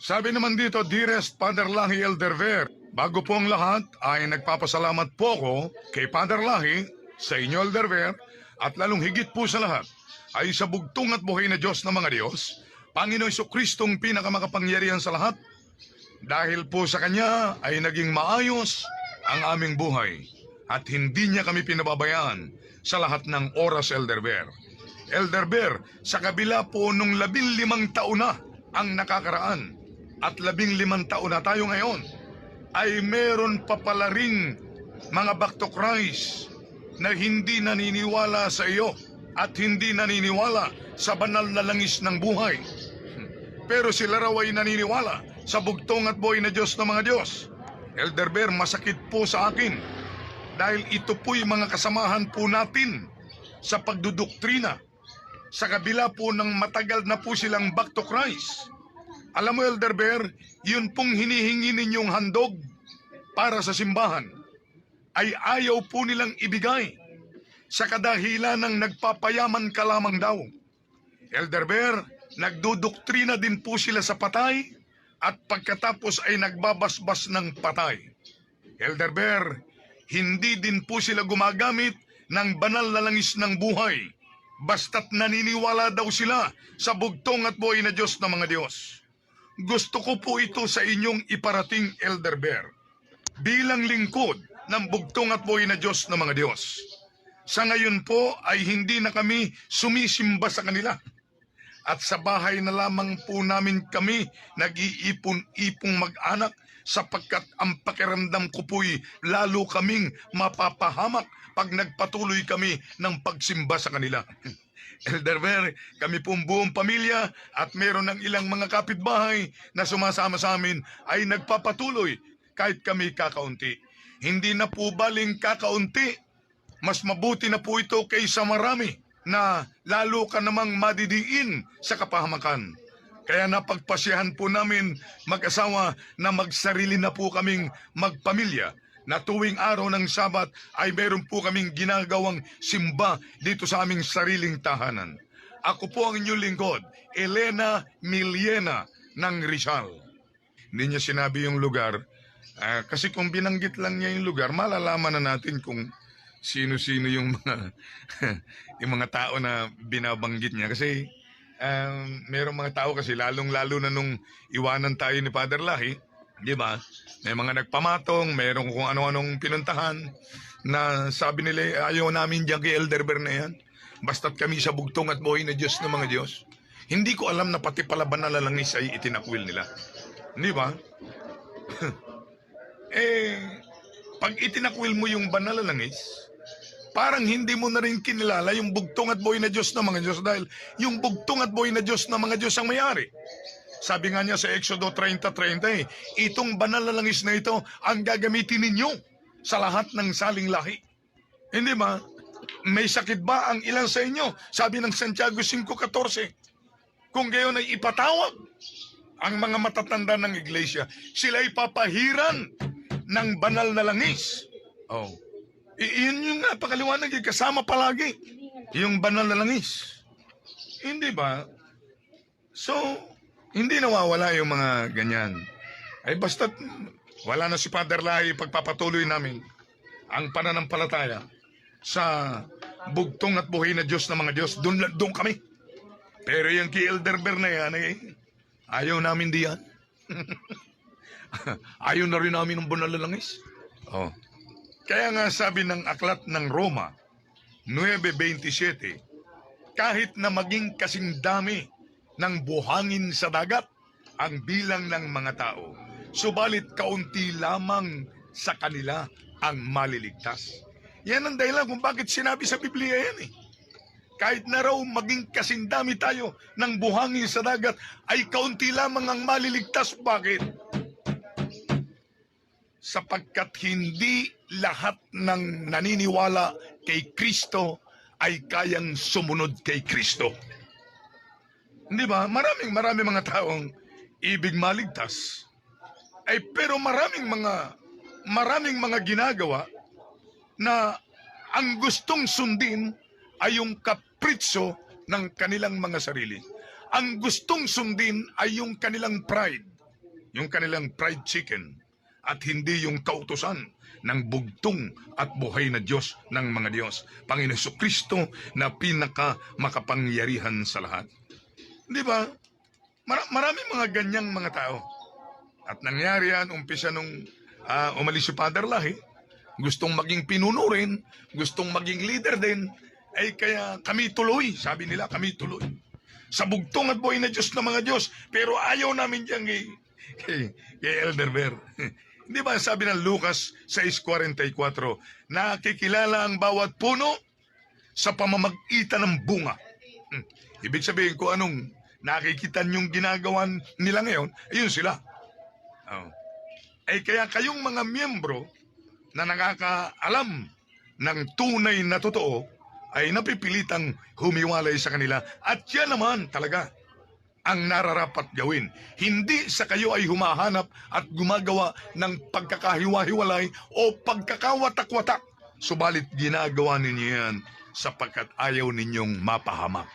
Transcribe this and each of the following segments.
Sabi naman dito, Dearest Father Lahi Elder Ver, bago po ang lahat ay nagpapasalamat po ako kay Father Lahi, sa inyo Elder Ver, at lalong higit po sa lahat ay sa bugtong at buhay na Diyos ng mga Diyos, Panginoon Jesucristong pinakamakapangyarihan sa lahat. Dahil po sa Kanya ay naging maayos ang aming buhay at hindi niya kami pinababayaan sa lahat ng oras, Elder Ver. Elder Ver, sa kabila po nung 15 taon na ang nakakaraan at 15 taon na tayo ngayon, ay meron pa pala ring mga back to Christ na hindi naniniwala sa iyo at hindi naniniwala sa banal na langis ng buhay. Pero sila raw ay naniniwala sa bugtong at buhay na Diyos ng mga Diyos. Elder Ver, masakit po sa akin dahil ito po'y mga kasamahan po natin sa pagdudoktrina. Sa kabila po ng matagal na po silang back to Christ. Alam mo, Elder Ver, yun pong hinihingi ninyong handog para sa simbahan ay ayaw po nilang ibigay sa kadahilan ng nagpapayaman ka lamang daw. Elder Ver, nagdudoktrina din po sila sa patay at pagkatapos ay nagbabasbas ng patay. Elder Ver, hindi din po sila gumagamit ng banal na langis ng buhay basta't naniniwala daw sila sa bugtong at buhay na Diyos ng mga Diyos. Gusto ko po ito sa inyong iparating, Elder Ver, bilang lingkod ng bugtong at buhay na Diyos ng mga Diyos. Sa ngayon po ay hindi na kami sumisimba sa kanila. At sa bahay na lamang po namin kami nag-iipon-ipong mag-anak sapagkat ang pakiramdam ko po'y lalo kaming mapapahamak pag nagpatuloy kami ng pagsimba sa kanila. Elder Ver, kami pong buong pamilya at meron ng ilang mga kapitbahay na sumasama sa amin ay nagpapatuloy kahit kami kakaunti. Hindi na po baling kakaunti, mas mabuti na po ito kaysa marami na lalo ka namang madidiin sa kapahamakan. Kaya napagpasyahan po namin mag-asawa na magsarili na po kaming magpamilya na tuwing araw ng Sabat ay meron po kaming ginagawang simba dito sa aming sariling tahanan. Ako po ang inyong lingkod, Elena Miliena ng Rizal. Hindi niya sinabi yung lugar, kasi kung binanggit lang niya yung lugar, malalaman na natin kung sino-sino yung mga, yung mga tao na binabanggit niya. Kasi mayroong mga tao kasi lalong-lalo na nung iwanan tayo ni Father Lahi, di ba? May mga nagpamatong, mayroong kung ano-anong pinuntahan na sabi nila, ayaw namin dyan kay Elder Ver na yan. Basta't kami sa bugtong at buhay na Diyos ng mga Diyos. Hindi ko alam na pati pala banal na langis ay itinakwil nila. Di ba? Pag itinakwil mo yung banal na langis, parang hindi mo na rin kinilala yung bugtong at buhay na Diyos ng mga Diyos dahil yung bugtong at buhay na Diyos ng mga Diyos ang may-ari. Sabi nga niya sa Exodo 30:30, itong banal na langis na ito ang gagamitin ninyo sa lahat ng saling lahi. Hindi ba? May sakit ba ang ilan sa inyo? Sabi ng Santiago 5:14. Kung gayon ay ipatawag ang mga matatanda ng iglesia, sila ipapahiran ng banal na langis. Oh. Iyon yung napakaliwanag, kasama palagi yung banal na langis. Hindi ba? So, hindi nawawala yung mga ganyan. Ay basta't wala na si Father Lahi, pagpapatuloy namin ang pananampalataya sa bugtong at buhay na Diyos ng mga Diyos. Doon kami. Pero yung kay Elder Ver na yan, ayaw namin diyan. Ayaw na rin namin ng banal na langis. Oh. Kaya nga sabi ng aklat ng Roma 9:27, kahit na maging kasing dami ng buhangin sa dagat ang bilang ng mga tao, subalit kaunti lamang sa kanila ang maliligtas. Yan ang dahilan kung bakit sinabi sa Biblia yan Kahit na raw maging kasing dami tayo ng buhangin sa dagat, ay kaunti lamang ang maliligtas. Bakit? Sapagkat hindi lahat ng naniniwala kay Kristo ay kayang sumunod kay Kristo. Hindi ba? Maraming mga taong ibig maligtas. Pero maraming mga ginagawa na ang gustong sundin ay yung kapritso ng kanilang mga sarili. Ang gustong sundin ay yung kanilang pride. yung kanilang fried chicken, at hindi yung kautusan ng bugtong at buhay na Diyos ng mga Diyos, Panginoon Jesucristo na pinaka makapangyarihan sa lahat. Di ba? Maraming mga ganyang mga tao. At nangyari yan, umpisa nung umalis si Father Lahi, gustong maging pinuno rin, gustong maging leader din, ay kaya kami tuloy, sabi nila, kami tuloy. Sa bugtong at buhay na Diyos ng mga Diyos, pero ayaw namin dyan kay Elder Ver. Di ba sabi ng Lucas 6:44, nakikilala ang bawat puno sa pamamagitan ng bunga. Ibig sabihin ko anong nakikita niyong ginagawa nila ngayon, ayun sila. Ay kaya kayong mga miyembro na nakakaalam ng tunay na totoo ay napipilitang humiwalay sa kanila, at yan naman talaga ang nararapat gawin. Hindi sa kayo ay humahanap at gumagawa ng pagkakahiwa-hiwalay o pagkakawatak-watak. Subalit ginagawa ninyo yan sapagkat ayaw ninyong mapahamak.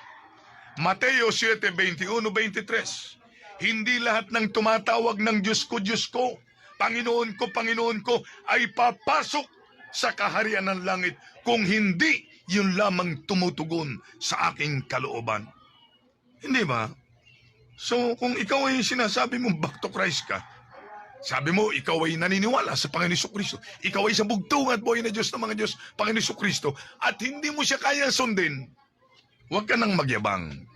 Mateo 7:21-23, hindi lahat ng tumatawag ng Diyos ko, Panginoon ko, ay papasok sa kaharian ng langit kung hindi yun lamang tumutugon sa aking kalooban. Hindi ba? So, kung ikaw ay sinasabi mong back to Christ ka, sabi mo, ikaw ay naniniwala sa Panginoon Jesucristo, ikaw ay sa bugtong at buhay na Diyos ng mga Diyos, Panginoon Jesucristo, at hindi mo siya kaya sundin, huwag ka nang magyabang.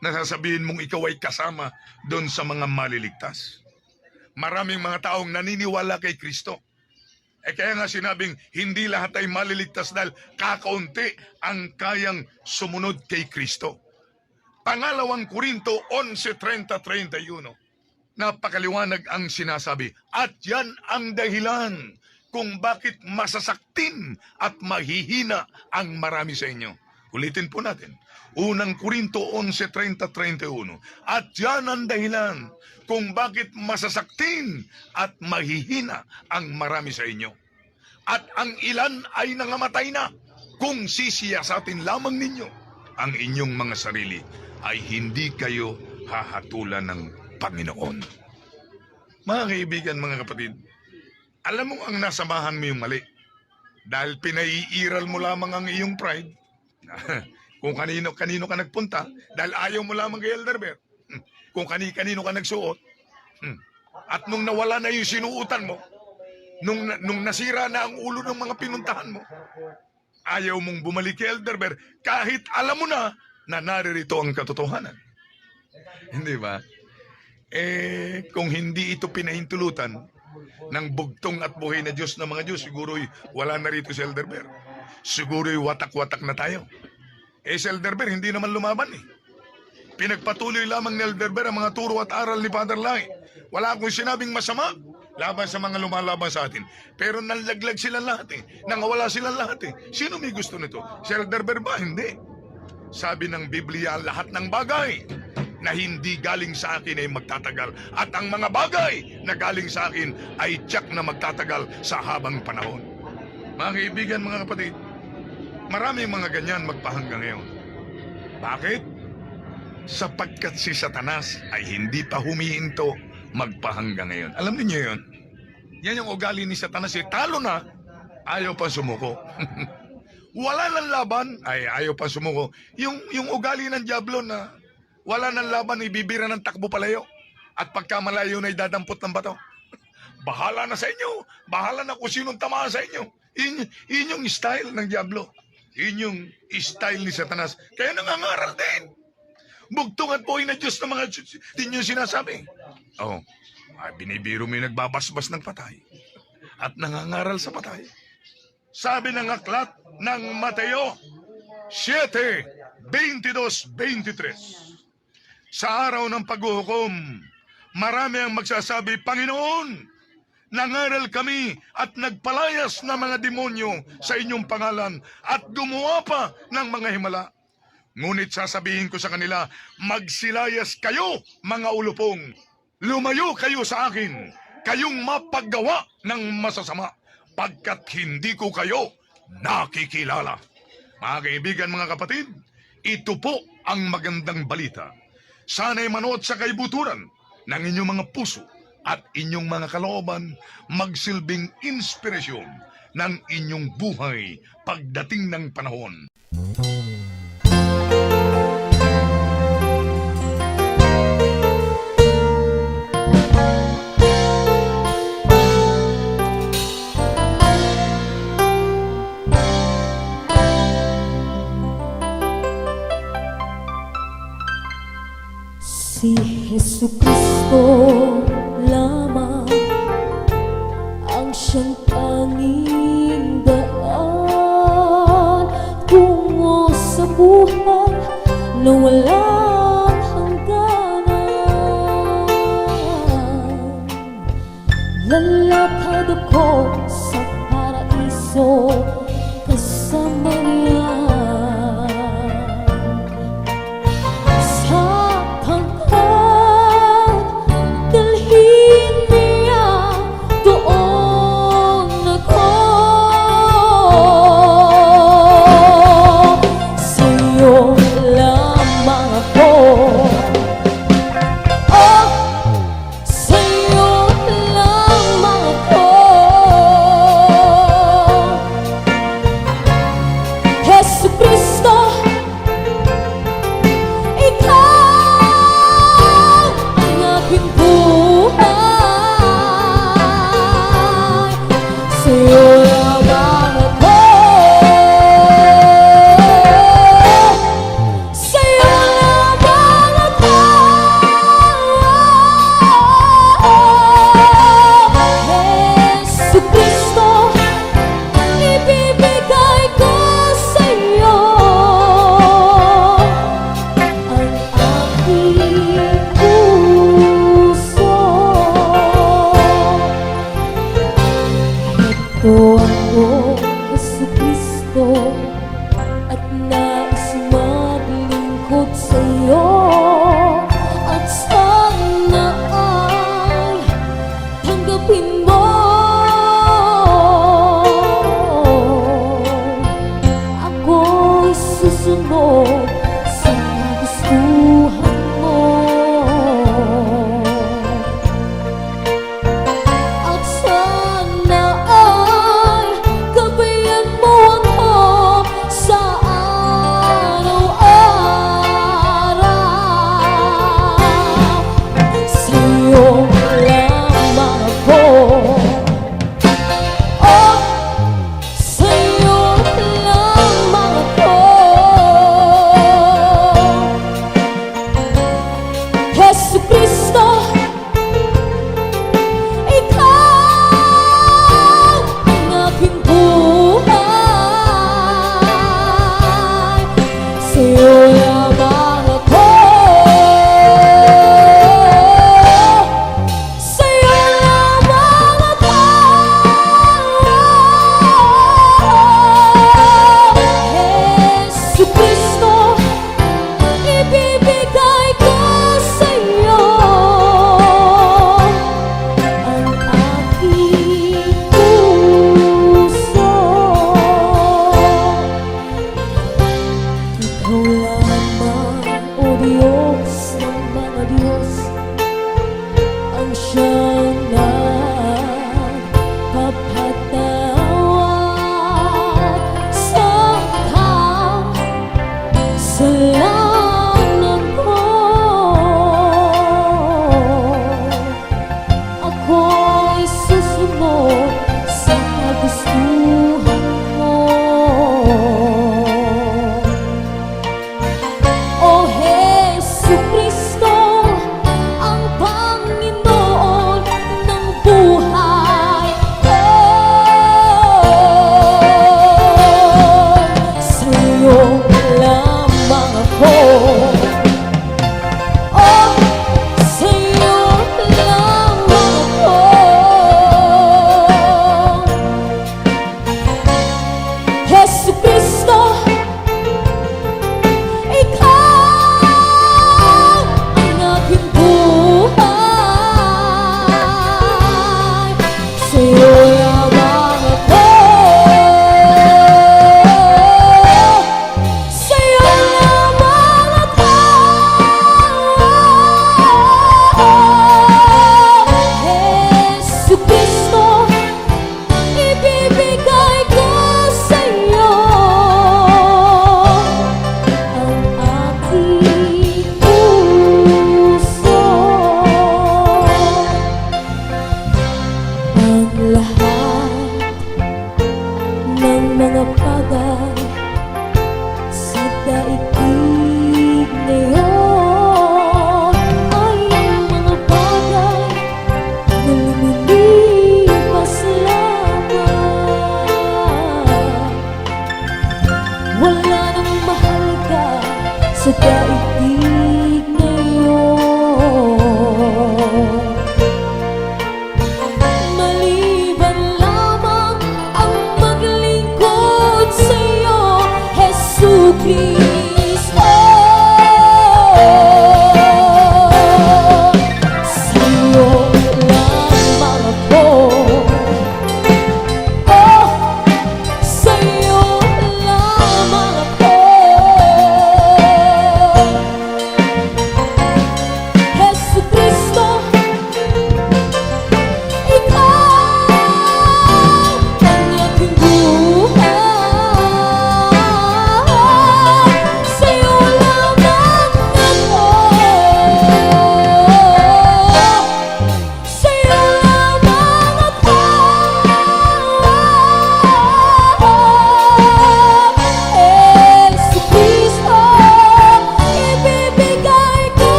Nasasabihin mong ikaw ay kasama doon sa mga maliligtas. Maraming mga taong naniniwala kay Kristo. Kaya nga sinabing, hindi lahat ay maliligtas dahil kakaunti ang kayang sumunod kay Kristo. Pangalawang Korinto 11:30-31. Napakaliwanag ang sinasabi. At yan ang dahilan kung bakit masasaktin at mahihina ang marami sa inyo. Ulitin po natin. Unang Korinto 11:30-31. At yan ang dahilan kung bakit masasaktin at mahihina ang marami sa inyo. At ang ilan ay nangamatay na kung sisiyasatin lamang ninyo ang inyong mga sarili, ay hindi kayo hahatulan ng Panginoon. Mga kaibigan, mga kapatid, alam mo ang nasamahan mo yung mali. Dahil pinaiiral mo lamang ang iyong pride, kung kanino ka nagpunta, dahil ayaw mo lamang kay Elder Ver, kung kanino ka nagsuot, at nung nawala na yung sinuutan mo, nung nasira na ang ulo ng mga pinuntahan mo, ayaw mong bumalik kay Elder Ver, kahit alam mo na naririto ang katotohanan. Hindi ba? Kung hindi ito pinahintulutan ng bugtong at buhay na Diyos ng mga Diyos, siguro'y wala na rito si Elder Ver. Siguro'y watak-watak na tayo. Si Elder Ver hindi naman lumaban eh. Pinagpatuloy lamang ni Elder Ver ang mga turo at aral ni Father Lahi. Wala akong sinabing masama laban sa mga lumalaban sa atin. Pero nalaglag sila lahat eh. Nangawala sila lahat eh. Sino may gusto nito? Si Elder Ver ba? Hindi. Sabi ng Biblia, lahat ng bagay na hindi galing sa akin ay magtatagal. At ang mga bagay na galing sa akin ay tiyak na magtatagal sa habang panahon. Mga kaibigan, mga kapatid, maraming mga ganyan magpahanggang ngayon. Bakit? Sapagkat si Satanas ay hindi pa humihinto magpahanggang ngayon. Alam niyo yun? Yan yung ugali ni Satanas. Talo na, ayaw pa sumuko. Wala ng laban, ay ayaw pa sumuko. Yung ugali ng Diablo na wala ng laban, ibibira ng takbo palayo. At pagka malayo na idadampot ng bato. Bahala na sa inyo. Bahala na kung sinong tamaan sa inyo. Yun yung style ng Diablo. Yun yung style ni Satanas. Kaya nangangaral din. Bugtong at buhay na Diyos ng mga din yung sinasabi. Binibiro mo yung nagbabasbas ng patay. At nangangaral sa patay. Sabi ng aklat ng Mateo 7:22-23. Sa araw ng paghuhukom, marami ang magsasabi, Panginoon, nangaral kami at nagpalayas ng mga demonyo sa inyong pangalan at gumawa pa ng mga himala. Ngunit sasabihin ko sa kanila, magsilayas kayo, mga ulupong. Lumayo kayo sa akin, kayong mapaggawa ng masasama, pagkat hindi ko kayo nakikilala. Mga kaibigan, mga kapatid, ito po ang magandang balita. Sana'y manood sa kaibuturan ng inyong mga puso at inyong mga kalooban magsilbing inspirasyon ng inyong buhay pagdating ng panahon. Si Jesucristo lamang ang siyang tanging daan tungo sa buhay na walang hangganan. Lalakad ako sa paraiso kasama niya. Ito ako, Jesucristo, at nais maglingkod sa'yo. At sana ay tanggapin mo ako'y susunod sa gustuhan mo. At sana gabayan mo ako sa araw-araw. Sa'yo lamang ako, oh, sa'yo lamang ako. Jesucristo, ikaw ang aking buhay. Sa'yo lamang ako, sa'yo lamang ako. Jesucristo, ibibigay ko sa'yo ang aking puso. Ikaw lamang, O Diyos ng mga Diyos, ang siyang